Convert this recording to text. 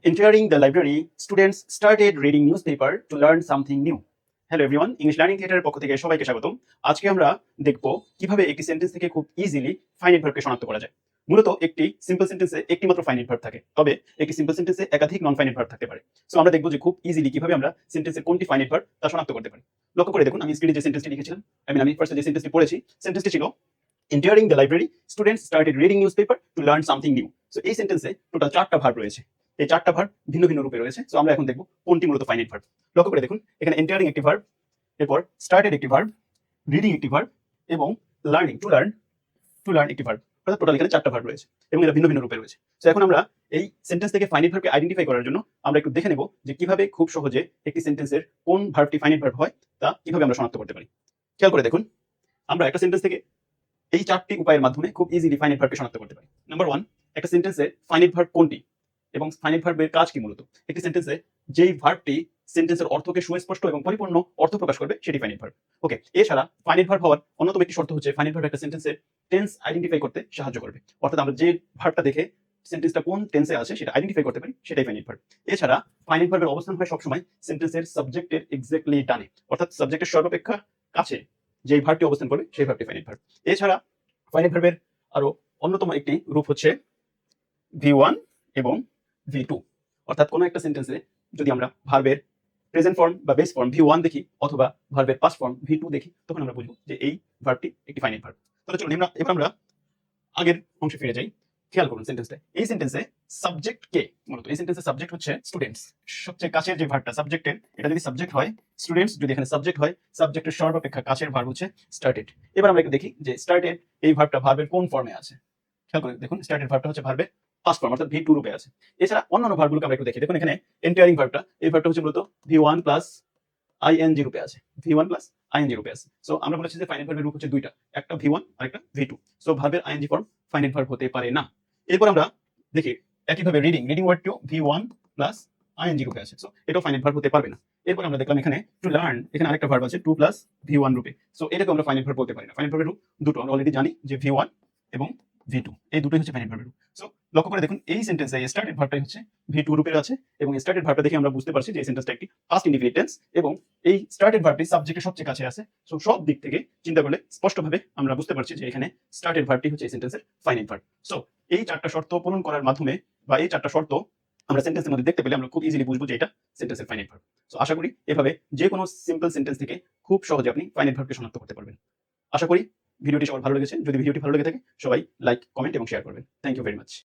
Entering the library, students started reading newspaper to learn something new. Hello everyone, English learning থিয়েটারের পক্ষ থেকে সবাইকে স্বাগতম। আজকে আমরা দেখব কিভাবে একটি সেন্টেন্স থেকে খুব ইজিলি ফাইনাইট ভার্বকে শনাক্ত করা যায়। মূলত একটি সিম্পল সেন্টেন্সে একটি মাত্র ফাইনাইট ভার্ব থাকে, তবে একটি সিম্পল সেন্টেন্সে একাধিক নন ফাইনাইট ভার্ব থাকতে পারে। সো আমরা দেখব যে খুব ইজিলি কিভাবে আমরা সেন্টেন্সের কোনটি ফাইনাইট ভার্ব তা শনাক্ত করতে পারি। লক্ষ্য করে দেখুন, আমি স্ক্রিনে যে সেন্টেন্সটি লিখেছিলাম, আমি ফার্স্টে যে সেন্টেন্সটি পড়েছি, সেন্টেন্সটি ছিল entering the library, students started reading newspaper to learn something new. So এই সেন্টেন্সে টোটাল 4টা ভার্ব রয়েছে। এই 4টা ভার্ব ভিন্ন ভিন্ন রূপে রয়েছে। সো আমরা এখন দেখব কোনটি মূলত ফাইনাইট ভার্ব। লক্ষ্য করে দেখুন, এখানে entering একটি ভার্ব, এরপর started একটি ভার্ব, reading একটি ভার্ব এবং learning to learn একটি ভার্ব। অর্থাৎ টোটাল এখানে 4টা ভার্ব রয়েছে এবং এরা ভিন্ন ভিন্ন রূপে রয়েছে। সো এখন আমরা এই সেন্টেন্স থেকে ফাইনাইট ভার্বকে আইডেন্টিফাই করার জন্য আমরা একটু দেখে নেব যে কিভাবে খুব সহজে একটি সেন্টেন্সের কোন ভার্বটি ফাইনাইট ভার্ব হয় তা কিভাবে আমরা শনাক্ত করতে পারি। খেয়াল করে দেখুন, আমরা একটা সেন্টেন্স থেকে এই 4টি উপায়ের মাধ্যমে খুব ইজিলি ফাইনাইট ভার্বকে শনাক্ত করতে পারি। নাম্বার 1, একটা সেন্টেন্সে ফাইনাইট ভার্ব কোনটি এবং ফাইনাইট ভার্বের কাজ কি। মূলত একটি সেন্টেন্সে যেই ভার্বটি সেন্টেন্সের অর্থকে সুস্পষ্ট এবং পরিপূর্ণ অর্থ প্রকাশ করবে সেটি ফাইনাইট ভার্ব। ওকে, এছাড়া ফাইনাইট ভার্ব হওয়ার অন্যতম একটি শর্ত হচ্ছে ফাইনাইট ভার্ব একটা সেন্টেন্সের টেন্স আইডেন্টিফাই করতে সাহায্য করবে। অর্থাৎ আমরা যে ভার্বটা দেখে সেন্টেন্সটা কোন টেন্সে আছে সেটা আইডেন্টিফাই করতে পারি, সেটাই ফাইনাইট ভার্ব। এছাড়া ফাইনাইট ভার্বের অবস্থান হয় সবসময় সেন্টেন্সের সাবজেক্টের এক্স্যাক্টলি ডানে, অর্থাৎ সাবজেক্টের সর্বাপেক্ষা কাছে যেই ভার্বটি অবস্থান করবে সেই ভার্বটি ফাইনাইট ভার্ব। এছাড়া ফাইনাইট ভার্বের আরো অন্যতম একটি রূপ হচ্ছে V1 এবং V2। অর্থাৎ কোনো একটা সেন্টেন্সে যদি আমরা ভার্বের প্রেজেন্ট ফর্ম বা বেস ফর্ম V1 দেখি অথবা ভার্বের পাস্ট ফর্ম V2 দেখি, তখন আমরা বুঝবো যে এই ভার্বটি একটি ফাইনাইট ভার্ব। তাহলে চলুন এবার আমরা আগের অংশে ফিরে যাই। খেয়াল করুন সেন্টেন্সটা, এই সেন্টেন্সে সাবজেক্ট কে। মূলত এই সেন্টেন্সের সাবজেক্ট হচ্ছে স্টুডেন্টস। সবচেয়ে কাছের যে ভার্বটা সাবজেক্টের, এটা যদি সাবজেক্ট হয় স্টুডেন্টস, যদি এখানে সাবজেক্ট হয় সাবজেক্টের সর্বাপেক্ষা কাছের ভার্ব হচ্ছে স্টার্টেড। এবার আমরা একটু দেখি যে স্টার্টেড এই ভার্বটা ভার্বের কোন ফর্মে আছে। খেয়াল করে দেখুন, স্টার্টেড ভার্বটা হচ্ছে ভার্বের পাস্ট ফর্ম অর্থাৎ V2 রূপে আছে। এছাড়া অন্যান্য ভার্বগুলোকে আমরা একটু দেখি। দেখুন এখানে এন্টারিং ভার্বটা, এই ভার্বটা হচ্ছে মূলত V1 প্লাস ing রূপে আছে, V1 প্লাস ing রূপে আছে। সো আমরা বলেছি যে ফাইনাইট ভার্বের রূপ হচ্ছে দুইটা, একটা V1 আর একটা V2। সো ভার্বের ing ফর্ম ফাইনাইট ভার্ব হতে পারে না। এরপর আমরা দেখি একইভাবে রিডিং ওয়ার্ডটিও V1 প্লাস ing রূপে আছে। সো এটাও ফাইনাইট ভার্ব হতে পারবে না। এরপর আমরা দেখলাম এখানে টু লার্ন, এখানে আরেকটা ভার্ব আছে 2 প্লাস V1 রূপে। সো এটাকে আমরা ফাইনাইট ভার্ব বলতে পারি না। ফাইনাইট ভার্বের রূপ দুটো, আমরা অলরেডি জানি যে V1 এবং V2, এই দুটোই হচ্ছে ফাইনাইট ভার্বের রূপ। সো লক্ষ্য করে দেখুন, এই সেন্টেন্সে স্টার্টেড ভার্বটাই হচ্ছে V2 রূপের আছে এবং স্টার্টেড ভার্বটা দেখে আমরা বুঝতে পারছি যে এই সেন্টেন্সটা একটি পাস্ট ইনডিফিনিট টেন্স এবং এই স্টার্টেড ভার্বটি সাবজেক্টের সবচেয়ে কাছে আছে। সো সব দিক থেকে চিন্তা করলে স্পষ্টভাবে আমরা বুঝতে পারছি যে এখানে স্টার্টেড ভার্বটি হচ্ছে এই সেন্টেন্সের ফাইনাইট ভার্ব। সো এই 4টা শর্ত পূরণ করার মাধ্যমে বা এই 4টা শর্ত আমরা সেন্টেন্সের মধ্যে দেখতে পেলে আমরা খুব ইজিলি বুঝবো যে এটা সেন্টেন্সের ফাইনাইট ভার্ব। সো আশা করি এভাবে যে কোনো সিম্পল সেন্টেন্স থেকে খুব সহজে আপনি ফাইনাইট ভার্বকে শনাক্ত করতে পারবেন। আশা করি ভিডিওটি সবার ভালো লেগেছে। যদি ভিডিওটি ভালো লেগে থাকে সবাই লাইক, কমেন্ট এবং শেয়ার করবেন। Thank you very much.